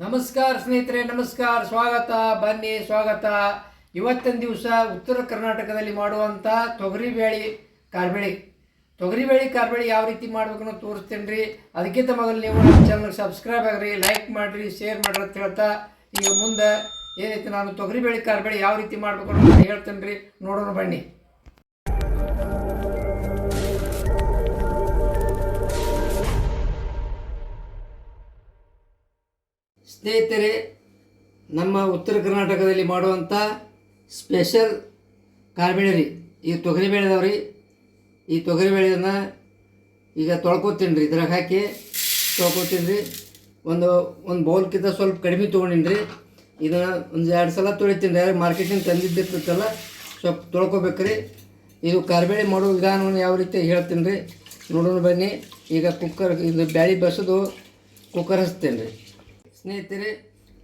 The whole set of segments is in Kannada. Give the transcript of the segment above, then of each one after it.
ನಮಸ್ಕಾರ ಸ್ನೇಹಿತರೆ, ನಮಸ್ಕಾರ. ಸ್ವಾಗತ. ಇವತ್ತಿನ ದಿವಸ ಉತ್ತರ ಕರ್ನಾಟಕದಲ್ಲಿ ಮಾಡುವಂಥ ತೊಗರಿಬೇಳೆ ಕಾರ್ಬೇಳಿ ಯಾವ ರೀತಿ ಮಾಡ್ಬೇಕು ಅನ್ನೋ ತೋರಿಸ್ತೇನೆ ರೀ. ಅದಕ್ಕಿಂತ ಮೊದಲು ನೀವು ನಮ್ಮ ಚಾನಲ್ಗೆ ಸಬ್ಸ್ಕ್ರೈಬ್ ಆಗಿರಿ, ಲೈಕ್ ಮಾಡಿರಿ, ಶೇರ್ ಮಾಡಿರಿ ಅಂತ ಹೇಳ್ತಾ ಈಗ ಮುಂದೆ ಏನೈತೆ ನಾನು ತೊಗರಿಬೇಳೆ ಕಾರ್ಬೇಳಿ ಯಾವ ರೀತಿ ಮಾಡ್ಬೇಕು ಅನ್ನೋದು ಹೇಳ್ತೇನೆ ರೀ. ನೋಡೋಣ ಬನ್ನಿ. ಸ್ನೇಹಿತರೆ, ನಮ್ಮ ಉತ್ತರ ಕರ್ನಾಟಕದಲ್ಲಿ ಮಾಡುವಂಥ ಸ್ಪೆಷಲ್ ಕಾರ್ಬೇಳೆ ರೀ. ಈ ತೊಗರಿಬೇಳೆ ಅದಾವ ರೀ. ಈ ತೊಗರಿಬೇಳೆಯನ್ನು ಈಗ ತೊಳ್ಕೊತೀನಿ ರೀ. ಇದ್ರಾಗ ಹಾಕಿ ತೊಳ್ಕೊತೀನಿ ರೀ. ಒಂದು ಬೌಲ್ಕಿಂತ ಸ್ವಲ್ಪ ಕಡಿಮೆ ತೊಗೊಂಡಿನಿ ರೀ. ಇದನ್ನು ಒಂದು 2 ಸಲ ತೊಳಿತೀನಿ ರೀ. ಮಾರ್ಕೆಟಿಂದ ತಂದಿದ್ದಿರ್ತಲ್ಲ, ಸ್ವಲ್ಪ ತೊಳ್ಕೊಬೇಕ್ರಿ. ಇದು ಕಾರ್ಬೇಳೆ ಮಾಡೋ ವಿಧಾನವನ್ನು ಯಾವ ರೀತಿ ಹೇಳ್ತೀನಿ ರೀ. ನೋಡೋಣ ಬನ್ನಿ. ಈಗ ಇದು ಬ್ಯಾಳಿ ಬಸೋದು ಕುಕ್ಕರ್ ಹಚ್ತೇನೆ ರೀ. ಸ್ನೇಹಿತರೆ,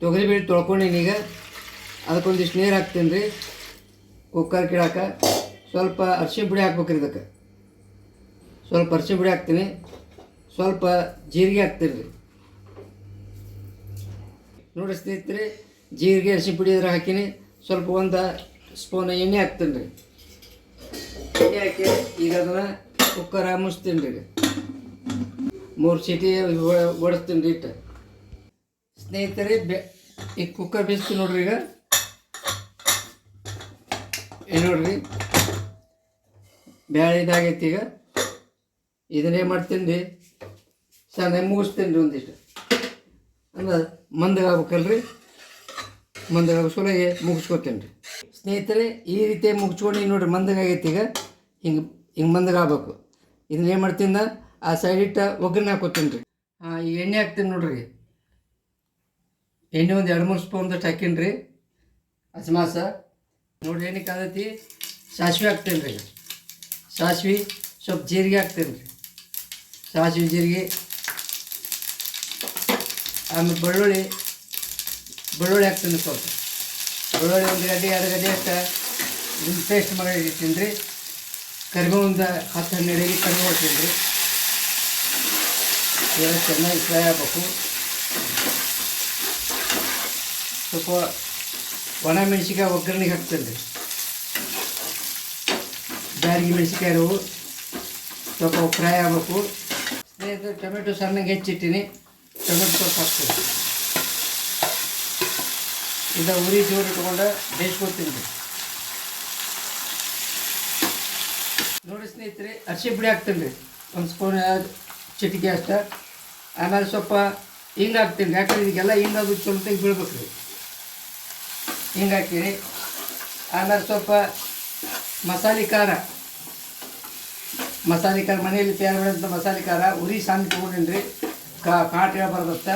ತೊಗರಿಬೇಳೆ ತೊಳ್ಕೊಂಡೀನಿ. ಈಗ ಅದಕ್ಕೊಂದಿಷ್ಟು ನೀರು ಹಾಕ್ತೀನಿ ರೀ. ಕುಕ್ಕರ್ ಕಿಡಾಕ ಸ್ವಲ್ಪ ಅರಿಶಿಣ ಪುಡಿ ಹಾಕ್ಬೇಕ್ರಿ. ಇದಕ್ಕೆ ಸ್ವಲ್ಪ ಅರಿಶಿಣ ಪುಡಿ ಹಾಕ್ತೀನಿ, ಸ್ವಲ್ಪ ಜೀರಿಗೆ ಹಾಕ್ತೀನಿ ರೀ. ನೋಡಿ ಸ್ನೇಹಿತರೆ, ಜೀರಿಗೆ ಅರಿಶಿಣ ಪುಡಿ ಇದ್ರೆ ಹಾಕೀನಿ. ಸ್ವಲ್ಪ 1 ಸ್ಪೂನ್ ಎಣ್ಣೆ ಹಾಕ್ತೀನಿ ರೀ. ಎಣ್ಣೆ ಹಾಕಿ ಈಗ ಅದನ್ನು ಕುಕ್ಕರ್ ಮುಚ್ತೀನಿ ರೀ. 3 ಸೀಟಿ ಒಡಿಸ್ತೀನಿ ರೀ. ಇಟ್ಟು ಸ್ನೇಹಿತರೆ, ಈಗ ಕುಕ್ಕರ್ ಬೇಯಿಸ್ತೀನಿ ನೋಡ್ರಿ. ಈಗ ನೋಡ್ರಿ, ಬ್ಯಾಳೆ ಇದಾಗೈತಿ. ಈಗ ಇದನ್ನೇ ಮಾಡ್ತೀನಿ ರೀ, ಸಣ್ಣ ಮುಗಿಸ್ತೀನಿ ರೀ. ಒಂದಿಷ್ಟು ಅಂದ್ರೆ ಮಂದಗಾಗ್ಬೇಕಲ್ರಿ, ಮಂದಗಾಗಿಸೋಲಾಗೆ ಮುಗಿಸ್ಕೊತೀನಿ ರೀ. ಸ್ನೇಹಿತರೆ, ಈ ರೀತಿ ಮುಗಿಸ್ಕೊಂಡು ನೋಡ್ರಿ, ಮಂದಗಾಗೈತಿ. ಈಗ ಹಿಂಗೆ ಮಂದಗಾಗಬೇಕು. ಇದನ್ನೇನು ಮಾಡ್ತೀನಿ, ಆ ಸೈಡ್ ಇಟ್ಟು ಒಗ್ಗರಣೆ ಹಾಕೋತೀನಿ ರೀ. ಈಗ ಎಣ್ಣೆ ಹಾಕ್ತೀನಿ ನೋಡ್ರಿ. ಎಣ್ಣೆ ಒಂದು 2-3 ಸ್ಪೂನ್ದಷ್ಟು ಹಾಕೀನಿ ರೀ. ಹಸಿಮಾಸ ನೋಡ್ರಿ, ಎಣ್ಣೆ ಕಾದೈತಿ. ಸಾಸಿವೆ ಹಾಕ್ತೀನಿ ರೀ. ಸಾಸಿವೆ, ಸ್ವಲ್ಪ ಜೀರಿಗೆ ಹಾಕ್ತೀನಿ ರೀ. ಸಾಸಿವೆ ಜೀರಿಗೆ, ಆಮೇಲೆ ಬೆಳ್ಳುಳ್ಳಿ ಹಾಕ್ತೀನಿ. ಸ್ವಲ್ಪ ಬೆಳ್ಳುಳ್ಳಿ 1 ಗಡ್ಡೆ 2 ಗಡ್ಡೆ ಅಷ್ಟು ಇದನ್ನು ಪೇಸ್ಟ್ ಮಾಡಿ ಇಡ್ತೀನಿ ರೀ. ಕರಿಬೇವು ಒಂದು 10-12 ಕರಿಬೇವು ಹಾಕ್ತೀನಿ ರೀ. ಇವೆಲ್ಲ ಚೆನ್ನಾಗಿ ಫ್ರೈ ಆಗಬೇಕು. ಸ್ವಲ್ಪ ಒಣ ಮೆಣಸಿನ್ಕಾಯಿ ಒಗ್ಗರಣೆಗೆ ಹಾಕ್ತೇನೆ ರೀ. ಬ್ಯಾಡಗಿ ಮೆಣಸಿನ್ಕಾಯಿ ಇರೋವು ಸ್ವಲ್ಪ ಫ್ರೈ ಆಗಬೇಕು. ಸ್ನೇಹಿತರೆ, ಟೊಮೆಟೊ ಸಣ್ಣಗೆ ಹೆಚ್ಚಿಟ್ಟಿನಿ. ಟೊಮೆಟೊ ಸ್ವಲ್ಪ ಹಾಕ್ತೀನಿ. ಇದು ಉರಿ ಜೋರು ಇಟ್ಕೊಂಡು ಬೇಯಿಸ್ಕೊತೀನಿ ರೀ. ನೋಡಿ ಸ್ನೇಹಿತರೆ, ಅರಿಶಿಣ ಪುಡಿ ಹಾಕ್ತೀನಿ ರೀ. 1 ಸ್ಪೂನ್ ಚಿಟಿಕೆ ಅಷ್ಟು. ಆಮೇಲೆ ಸ್ವಲ್ಪ ಹಿಂಗೆ ಹಾಕ್ತೀನಿ. ಯಾಕಂದ್ರೆ ಇದಕ್ಕೆಲ್ಲ ಹಿಂಗಾದ್ರು ಸ್ವಲ್ಪ ಬೀಳ್ಬೇಕು ರೀ. ಹಿಂಗೆ ಹಾಕ್ತೀನಿ. ಆಮೇಲೆ ಸ್ವಲ್ಪ ಮಸಾಲೆ ಖಾರ ಮನೆಯಲ್ಲಿ ತಯಾರು ಮಾಡಿದಂಥ ಮಸಾಲೆ ಖಾರ ಉರಿ ಸಣ್ಣ ತೊಗೊಂಡಿನಿ ರೀ. ಕಾಟು ಹೇಳ್ಬಾರ್ದತ್ತ.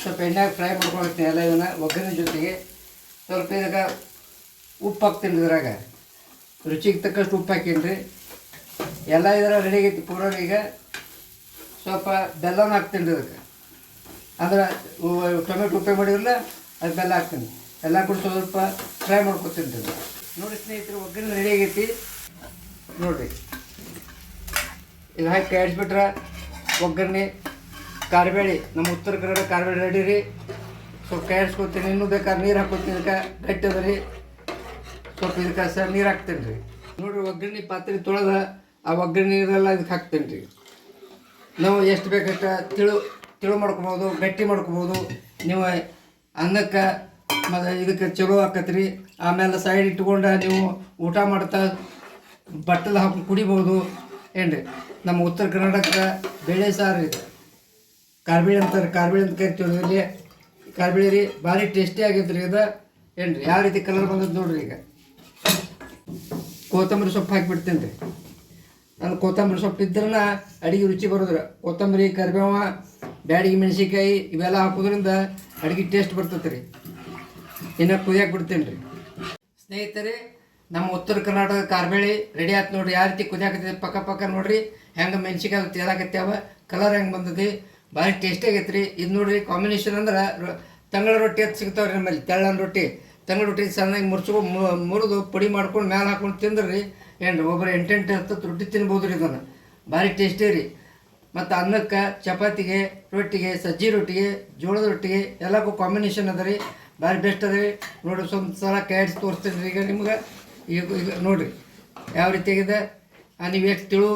ಸ್ವಲ್ಪ ಎಣ್ಣೆಗೆ ಫ್ರೈ ಮಾಡ್ಕೊಳ್ತೀನಿ ಎಲ್ಲ ಇವನ್ನ ಒಗ್ಗರಣೆ ಜೊತೆಗೆ. ಸ್ವಲ್ಪ ಇದಕ್ಕೆ ಉಪ್ಪು ಹಾಕ್ತೀನಿ ರೀ. ಇದ್ರಾಗ ರುಚಿಗೆ ತಕ್ಕಷ್ಟು ಉಪ್ಪು ಹಾಕೀನಿ ರೀ. ಎಲ್ಲ ಇದ್ರಾಗ ರೆಡಿ ಆಗೈತಿ ಪೂರ. ಈಗ ಸ್ವಲ್ಪ ಬೆಲ್ಲನ ಹಾಕ್ತೀನಿ ರೀ. ಅದಕ್ಕೆ ಅಂದ್ರೆ ಟೊಮೆಟೊ ಉಪ್ಪೆ ಮಾಡಿದ್ರಲ್ಲ, ಅದು ಬೆಲ್ಲ ಹಾಕ್ತೀನಿ. ಎಲ್ಲ ಕೂಡ ಸ್ವಲ್ಪ ಫ್ರೈ ಮಾಡ್ಕೊತೀನಿ ರೀ. ನೋಡಿ ಸ್ನೇಹಿತರೆ, ಒಗ್ಗರಣೆ ರೆಡಿ ಆಗೈತಿ ನೋಡಿರಿ. ಈಗ ಹಾಕಿ ಕಾಯಿಸ್ಬಿಟ್ರೆ ಒಗ್ಗರಣೆ ಕಾರ್ಬೇಳೆ, ನಮ್ಮ ಉತ್ತರ ಕನ್ನಡ ಕಾರ್ಬೇಳೆ ರೆಡಿ ರೀ. ಸ್ವಲ್ಪ ಕಾಯಿಸ್ಕೊತೀನಿ. ಇನ್ನೂ ಬೇಕಾದ್ರೆ ನೀರು ಹಾಕ್ಕೊತೀನಿ. ಇದಕ್ಕೆ ಗಟ್ಟಿ ಅದ ರೀ. ಸ್ವಲ್ಪ ಇದಕ್ಕೆ ನೀರು ಹಾಕ್ತೀನಿ ರೀ. ನೋಡಿರಿ, ಒಗ್ಗರಣೆ ಪಾತ್ರೆ ತೊಳೆದ ಆ ಒಗ್ಗರಣೆ ನೀರೆಲ್ಲ ಇದಕ್ಕೆ ಹಾಕ್ತೀನಿ ರೀ. ನಾವು ಎಷ್ಟು ಬೇಕಷ್ಟು ತಿಳು ಮಾಡ್ಕೊಬೋದು, ಗಟ್ಟಿ ಮಾಡ್ಕೊಬೋದು. ನೀವು ಅನ್ನಕ್ಕೆ ಮತ್ತು ಇದಕ್ಕೆ ಚಲೋ ಆಕತ್ರಿ. ಆಮೇಲೆ ಸೈಡ್ ಇಟ್ಕೊಂಡು ನೀವು ಊಟ ಮಾಡ್ತಾ ಬಟ್ಟಲು ಹಾಕಿ ಕುಡಿಬೋದು. ಏನು ರೀ, ನಮ್ಮ ಉತ್ತರ ಕರ್ನಾಟಕದ ಬೇಳೆ ಸಾರು ಇದು ಕಾರ್ಬೇಳೆ ಅಂತಾರೆ. ಕಾರ್ಬೇಳೆ ಅಂತ ಕರಿತೀವಿ. ಇಲ್ಲಿ ಕಾರ್ಬೇಳೆ ರೀ, ಭಾರಿ ಟೇಸ್ಟಿ ಆಗೈತೆ ರೀ ಇದು. ಏನು ರೀ, ಯಾವ ರೀತಿ ಕಲರ್ ಬಂದದ್ದು ನೋಡಿರಿ. ಈಗ ಕೊತ್ತಂಬರಿ ಸೊಪ್ಪು ಹಾಕಿಬಿಡ್ತೀನಿ ರೀ. ನಾನು ಕೊತ್ತಂಬರಿ ಸೊಪ್ಪು ಇದ್ರನ್ನ ಅಡುಗೆ ರುಚಿ ಬರೋದ್ರ. ಕೊತ್ತಂಬರಿ, ಕರಿಬೇವ, ಬ್ಯಾಡಗಿ ಮೆಣಸಿನ್ಕಾಯಿ ಇವೆಲ್ಲ ಹಾಕೋದ್ರಿಂದ ಅಡುಗೆ ಟೇಸ್ಟ್ ಬರ್ತೈತೆ ರೀ. ಇನ್ನು ಕುದಿಯಾಕೆ ಬಿಡ್ತೀನಿ ರೀ. ಸ್ನೇಹಿತರೆ, ನಮ್ಮ ಉತ್ತರ ಕರ್ನಾಟಕದ ಕಾರ್ಬೇಳೆ ರೆಡಿ ಆಯ್ತು ನೋಡಿರಿ. ಯಾವ ರೀತಿ ಕುದಿಯಾಕತ್ತೈತೆ ಪಕ್ಕ ನೋಡಿರಿ. ಹೆಂಗೆ ಮೆಣಸಿನ್ಕಾಯಿ ತೇಲಾಕತ್ಯಾವ, ಕಲರ್ ಹೆಂಗೆ ಬಂದೈತಿ, ಭಾರಿ ಟೇಸ್ಟಿ ಆಗೈತೆ ರೀ. ಇದು ನೋಡಿರಿ, ಕಾಂಬಿನೇಷನ್ ಅಂದ್ರೆ ತಂಗಳ ರೊಟ್ಟಿ ಅಂತ ಸಿಗ್ತಾವೆ ರೀ ನಮ್ಮಲ್ಲಿ. ತೆಳ್ಳನ ರೊಟ್ಟಿ, ತಂಗಳ ರೊಟ್ಟಿ ಸಣ್ಣಗೆ ಮುರಿದು ಪುಡಿ ಮಾಡ್ಕೊಂಡು ಮ್ಯಾಲೆ ಹಾಕ್ಕೊಂಡು ತಿಂದ್ರಿ. ಏನು ರೀ, ಒಬ್ಬರು 8-10 ರೊಟ್ಟಿ ತಿನ್ಬೋದು ರೀ. ಇದನ್ನು ಭಾರಿ ಟೇಸ್ಟಿ ರೀ. ಮತ್ತು ಅನ್ನಕ್ಕೆ ಚಪಾತಿಗೆ ರೊಟ್ಟಿಗೆ ಸಜ್ಜಿ ರೊಟ್ಟಿಗೆ ಜೋಳದ ರೊಟ್ಟಿಗೆ ಎಲ್ಲಕ್ಕೂ ಕಾಂಬಿನೇಷನ್ ಅದ ರೀ ಭಾರಿ ಬೆಸ್ಟ್ ಅದ ರೀ ನೋಡಿರಿ ಸ್ವಲ್ಪ ಸಲ ಕೈಯಾಡಿಸಿ ತೋರಿಸ್ತೀನಿ ರೀ ಈಗ ನಿಮ್ಗೆ ಈಗ ನೋಡಿರಿ ಯಾವ ರೀತಿಯಾಗಿದೆ ನೀವು ಎಷ್ಟು ತಿಳು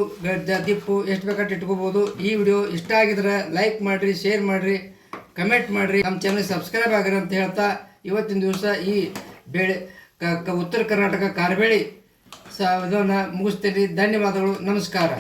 ದಿಪ್ಪು ಎಷ್ಟು ಬೇಕಾದ್ರೆ ಇಟ್ಕೋಬೋದು. ಈ ವಿಡಿಯೋ ಇಷ್ಟ ಆಗಿದ್ರೆ ಲೈಕ್ ಮಾಡಿರಿ, ಶೇರ್ ಮಾಡಿರಿ, ಕಮೆಂಟ್ ಮಾಡಿರಿ, ನಮ್ಮ ಚಾನಲ್ ಸಬ್ಸ್ಕ್ರೈಬ್ ಆಗಿರಿ ಅಂತ ಹೇಳ್ತಾ ಇವತ್ತಿನ ದಿವಸ ಈ ಬೇಳೆ ಉತ್ತರ ಕರ್ನಾಟಕ ಕಾರ್ಬೇಳಿ ಇದನ್ನು ಮುಗಿಸ್ತೀನಿ. ಧನ್ಯವಾದಗಳು, ನಮಸ್ಕಾರ.